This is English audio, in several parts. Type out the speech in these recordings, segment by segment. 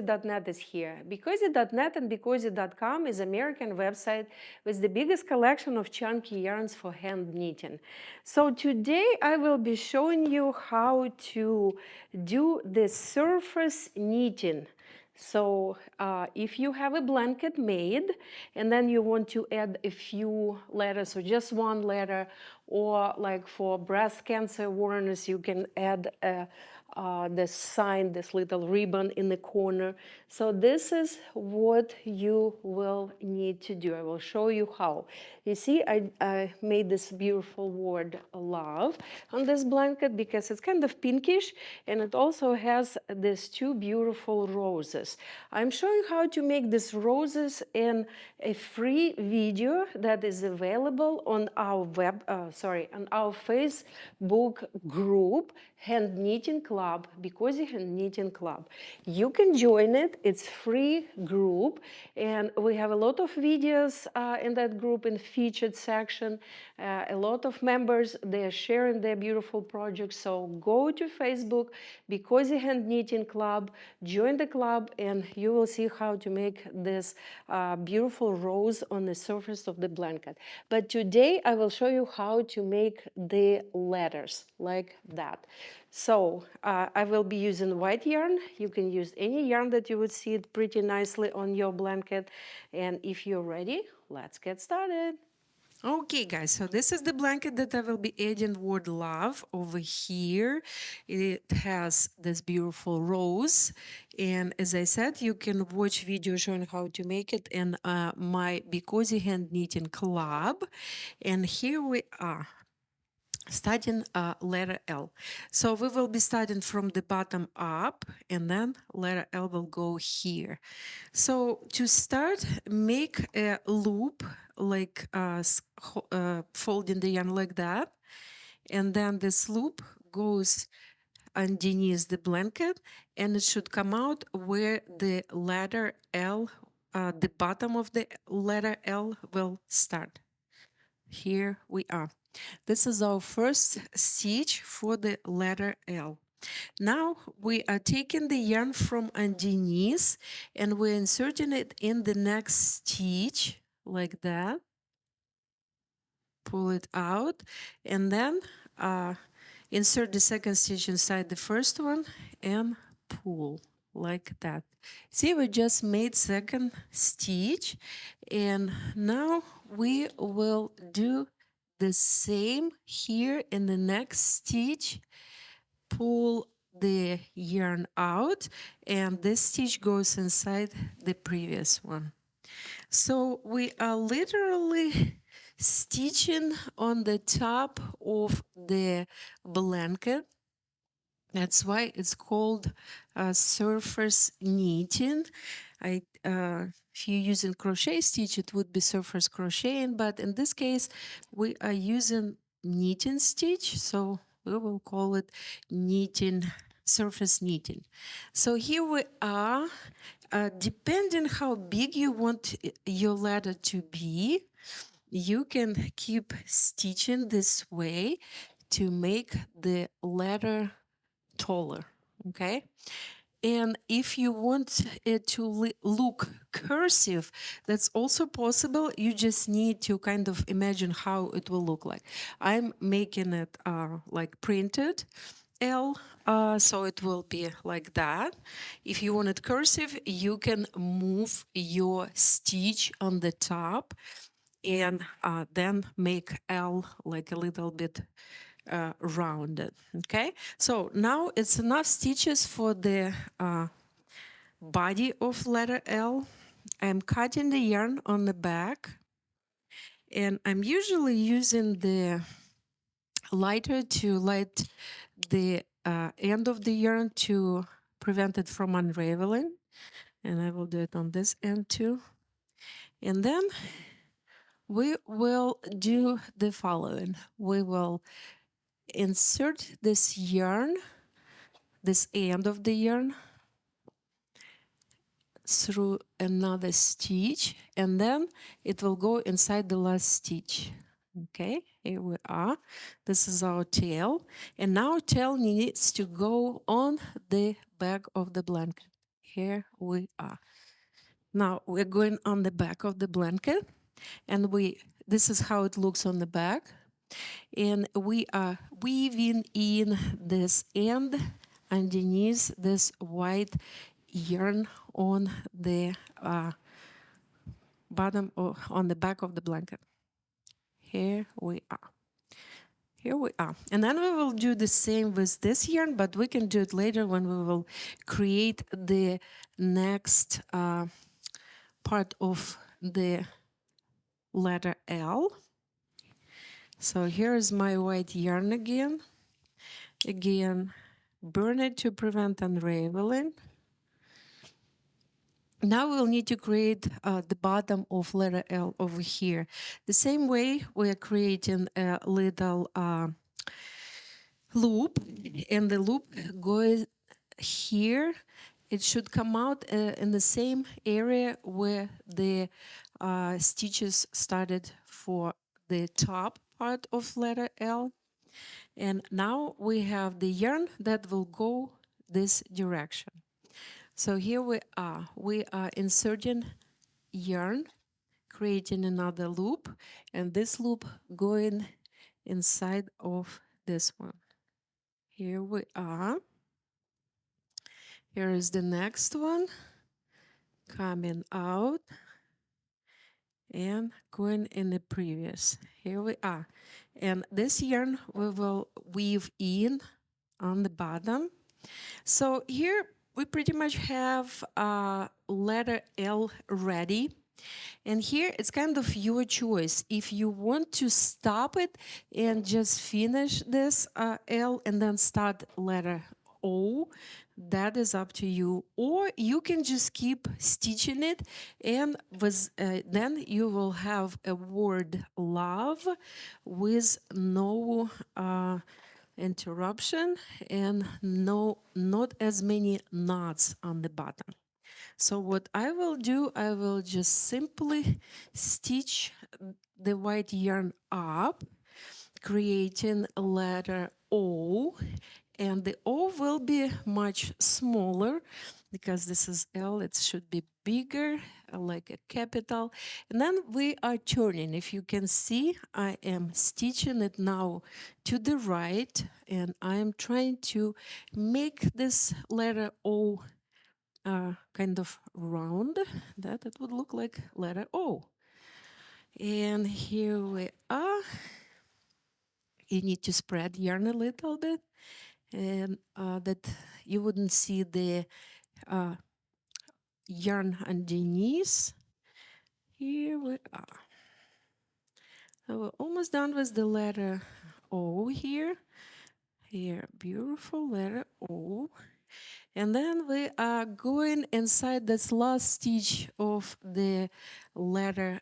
BeCozi.net is here. BeCozi.net and BeCozi.com is American website with the biggest collection of chunky yarns for hand knitting. So today I will be showing you how to do the surface knitting. So if you have a blanket made and then you want to add a few letters or just one letter, or like for breast cancer awareness, you can add this sign, this little ribbon in the corner. So this is what you will need to do. I will show you how. You see, I made this beautiful word love on this blanket because it's kind of pinkish and it also has these two beautiful roses. I'm showing how to make these roses in a free video that is available on our on our Facebook group, Hand Knitting Club, BeCozi Hand Knitting Club. You can join it. It's free group, and we have a lot of videos in that group in featured section. A lot of members, they are sharing their beautiful projects. So go to Facebook, BeCozi Hand Knitting Club, join the club, and you will see how to make this beautiful rose on the surface of the blanket. But today I will show you how to make the letters like that. So I will be using white yarn. You can use any yarn that you would see it pretty nicely on your blanket. And if you're ready, let's get started. Okay, guys, so this is the blanket that I will be adding word love over here. It has this beautiful rose. And as I said, you can watch video showing how to make it in my BeCozi Hand Knitting Club. And here we are, starting letter L. So we will be starting from the bottom up, and then letter L will go here. So to start, make a loop, like folding the yarn like that, and then this loop goes underneath the blanket, and it should come out where the letter L, the bottom of the letter L will start. Here we are. This is our first stitch for the letter L. Now we are taking the yarn from underneath and we're inserting it in the next stitch like that. Pull it out and then insert the second stitch inside the first one and pull like that. See, we just made second stitch, and now we will do the same here in the next stitch. Pull the yarn out, and this stitch goes inside the previous one. So we are literally stitching on the top of the blanket. That's why it's called surface knitting. If you're using crochet stitch, it would be surface crocheting, but in this case, we are using knitting stitch, so we will call it knitting, surface knitting. So here we are. Depending how big you want your letter to be, you can keep stitching this way to make the letter taller, okay? And if you want it to look cursive, that's also possible. You just need to kind of imagine how it will look like. I'm making it like printed L, so it will be like that. If you want it cursive, you can move your stitch on the top and then make L like a little bit rounded. Okay, so now it's enough stitches for the body of letter L. I'm cutting the yarn on the back, and I'm usually using the lighter to light the end of the yarn to prevent it from unraveling, and I will do it on this end too. And then we will do the following. We will insert this yarn, this end of the yarn, through another stitch, and then it will go inside the last stitch. Okay, here we are. This is our tail, and now tail needs to go on the back of the blanket. Here we are. Now we're going on the back of the blanket, and this is how it looks on the back. And we are weaving in this end underneath this white yarn on the bottom or on the back of the blanket. Here we are. Here we are. And then we will do the same with this yarn, but we can do it later when we will create the next part of the letter L. So here is my white yarn again. Again, burn it to prevent unraveling. Now we'll need to create the bottom of letter L over here. The same way we are creating a little loop, and the loop goes here. It should come out in the same area where the stitches started for the top part of letter L. And now we have the yarn that will go this direction. So here we are inserting yarn, creating another loop, and this loop going inside of this one. Here we are. Here is the next one coming out and going in the previous. Here we are. And this yarn we will weave in on the bottom. So here we pretty much have letter L ready. And here it's kind of your choice. If you want to stop it and just finish this L and then start letter O, that is up to you. Or you can just keep stitching it, and then you will have a word love with no interruption and not as many knots on the bottom. So what I will do, I will just simply stitch the white yarn up, creating a letter O, and the O will be much smaller because this is L, it should be bigger, like a capital. And then we are turning. If you can see, I am stitching it now to the right, and I am trying to make this letter O kind of round, that it would look like letter O. And here we are. You need to spread yarn a little bit, and that you wouldn't see the yarn underneath. Here we are. So we're almost done with the letter O here. Here, beautiful letter O. And then we are going inside this last stitch of the letter,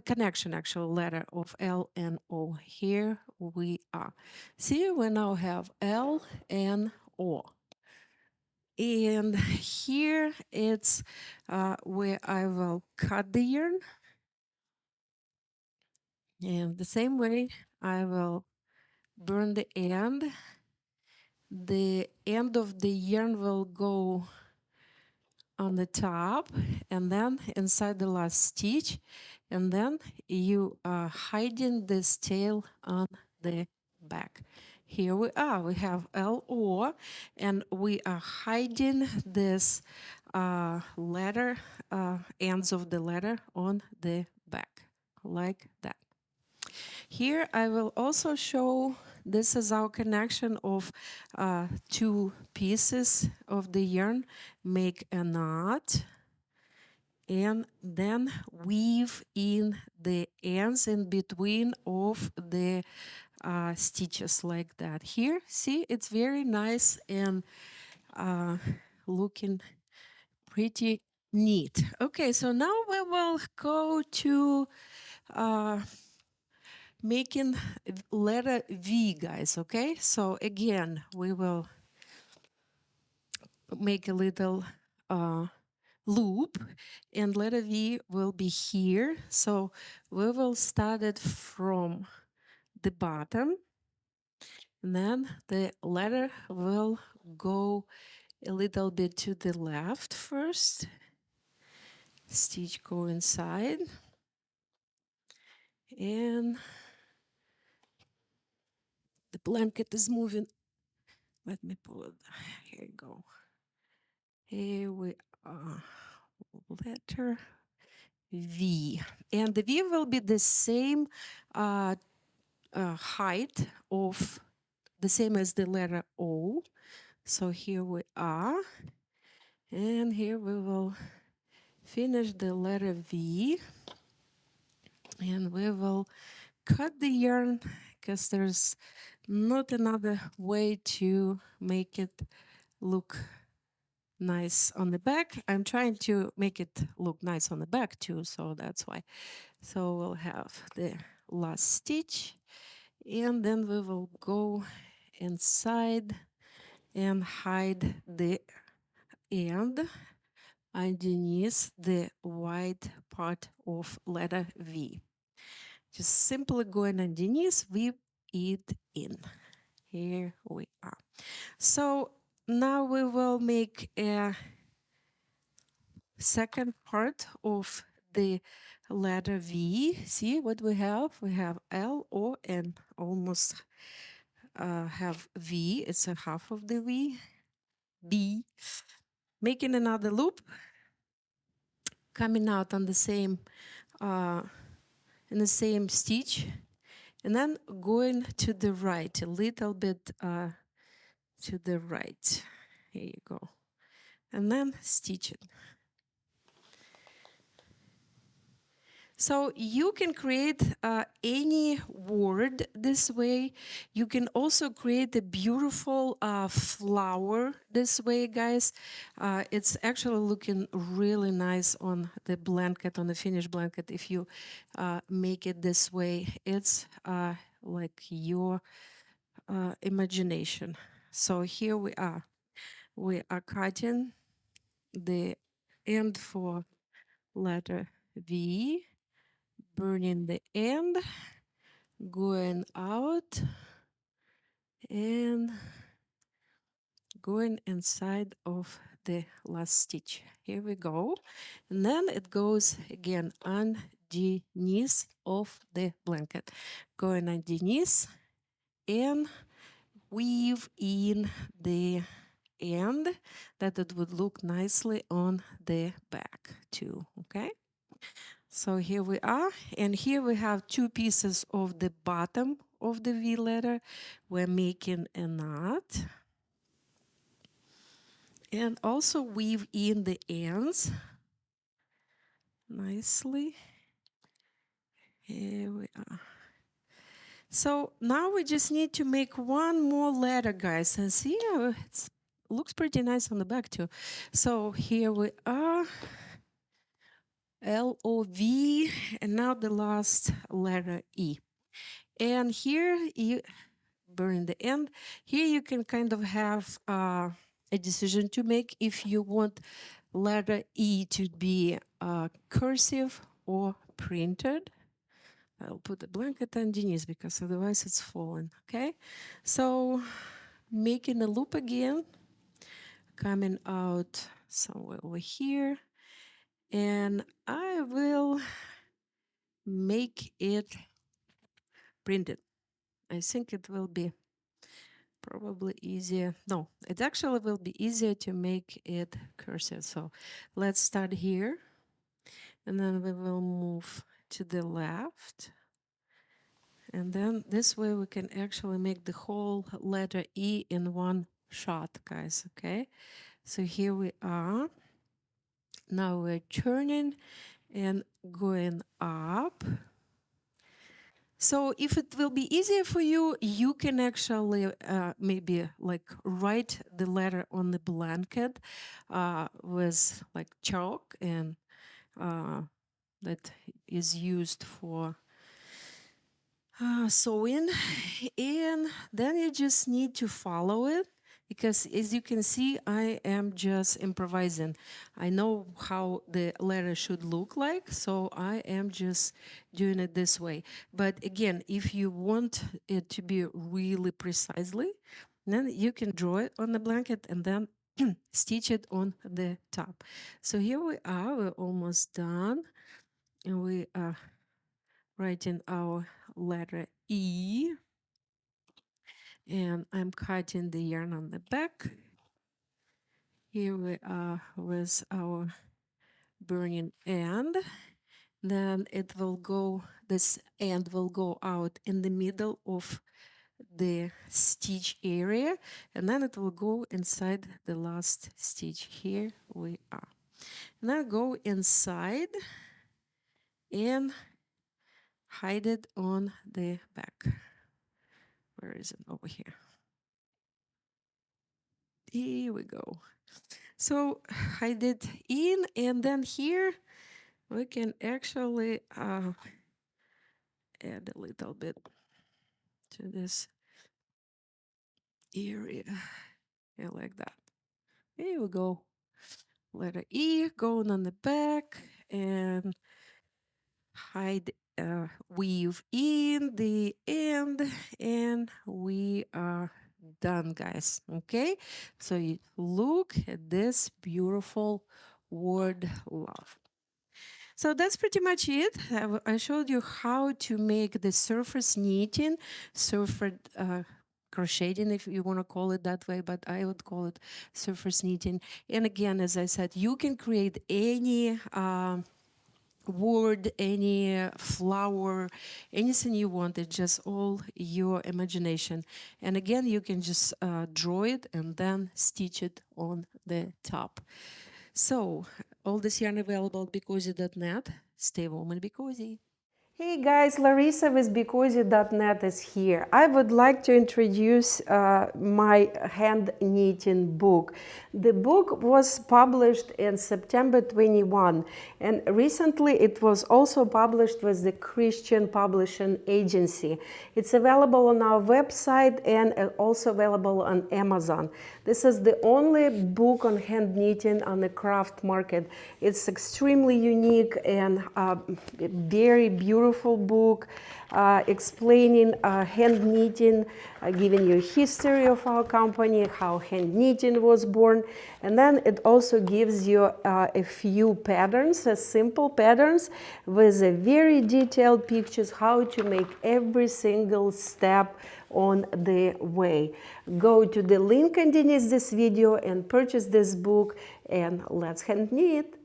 connection actual letter of L and O. Here we are. See, we now have L and O. And here it's where I will cut the yarn. And the same way I will burn the end. The end of the yarn will go on the top and then inside the last stitch, and then you are hiding this tail on the back. Here we are, we have LO, and we are hiding this letter, ends of the letter on the back, like that. Here I will also show, this is our connection of two pieces of the yarn, make a knot, and then weave in the ends in between of the stitches like that. Here, see, it's very nice and looking pretty neat. Okay, so now we will go to making letter V, guys, okay? So again, we will make a little loop, and letter V will be here. So we will start it from the bottom, and then the letter will go a little bit to the left first. Stitch go inside. And the blanket is moving. Let me pull it. Here you go. Here we are. Letter V. And the V will be the same height of the same as the letter O. So here we are. And here we will finish the letter V. And we will cut the yarn because there's not another way to make it look nice on the back. I'm trying to make it look nice on the back too, so that's why. So we'll have the last stitch, and then we will go inside and hide the end underneath the white part of letter V. Just simply going underneath, weave it in. Here we are. So now we will make a second part of the letter V. See what we have? We have L, O, and almost have V. It's a half of the V. B. Making another loop, coming out on the same in the same stitch, and then going to the right, a little bit to the right. Here you go. And then stitch it. So you can create any word this way. You can also create a beautiful flower this way, guys. It's actually looking really nice on the blanket, on the finished blanket, if you make it this way. It's like your imagination. So here we are. We are cutting the end for letter V, burning the end, going out, and going inside of the last stitch. Here we go. And then it goes again underneath of the blanket. Going underneath and weave in the end that it would look nicely on the back too, okay? So here we are, and here we have two pieces of the bottom of the V letter. We're making a knot and also weave in the ends nicely. Here we are. So now we just need to make one more letter, guys, and see, it looks pretty nice on the back too. So here we are. L-O-V, and now the last letter E. And here you burn the end. Here you can kind of have a decision to make if you want letter E to be cursive or printed. I'll put a blanket underneath because otherwise it's falling, okay? So making a loop again, coming out somewhere over here, and I will make it printed. I think it will be probably easier. No, it actually will be easier to make it cursive. So let's start here, and then we will move to the left. And then this way we can actually make the whole letter E in one shot, guys, okay? So here we are. Now we're turning and going up. So if it will be easier for you, you can actually maybe like write the letter on the blanket with like chalk, and that is used for sewing, and then you just need to follow it, because as you can see, I am just improvising. I know how the letter should look like, so I am just doing it this way. But again, if you want it to be really precisely, then you can draw it on the blanket and then stitch it on the top. So here we are, we're almost done. And we are writing our letter E. And I'm cutting the yarn on the back. Here we are with our burning end. Then it will go, this end will go out in the middle of the stitch area, and then it will go inside the last stitch. Here we are. Now go inside and hide it on the back. Where is it? Over here. Here we go. So hide it in, and then here we can actually add a little bit to this area. Yeah, like that. Here we go. Letter E going on the back, and hide, weave in the end, and we are done, guys. Okay, so you look at this beautiful word love. So that's pretty much it. I showed you how to make the surface knitting, surface crocheting, if you want to call it that way, but I would call it surface knitting. And again, as I said, you can create any word, any flower, anything you want. It's just all your imagination. And again, you can just draw it and then stitch it on the top. So all this yarn available at BeCozi.net. Stay warm and BeCozi. Hey guys, Larissa with BeCozi.net is here. I would like to introduce my hand knitting book. The book was published in September 21, and recently it was also published with the Christian Publishing Agency. It's available on our website and also available on Amazon. This is the only book on hand knitting on the craft market. It's extremely unique and very beautiful book explaining hand knitting, giving you a history of our company, how hand knitting was born, and then it also gives you a few patterns, simple patterns with a very detailed pictures how to make every single step on the way. Go to the link underneath this video and purchase this book, and let's hand knit.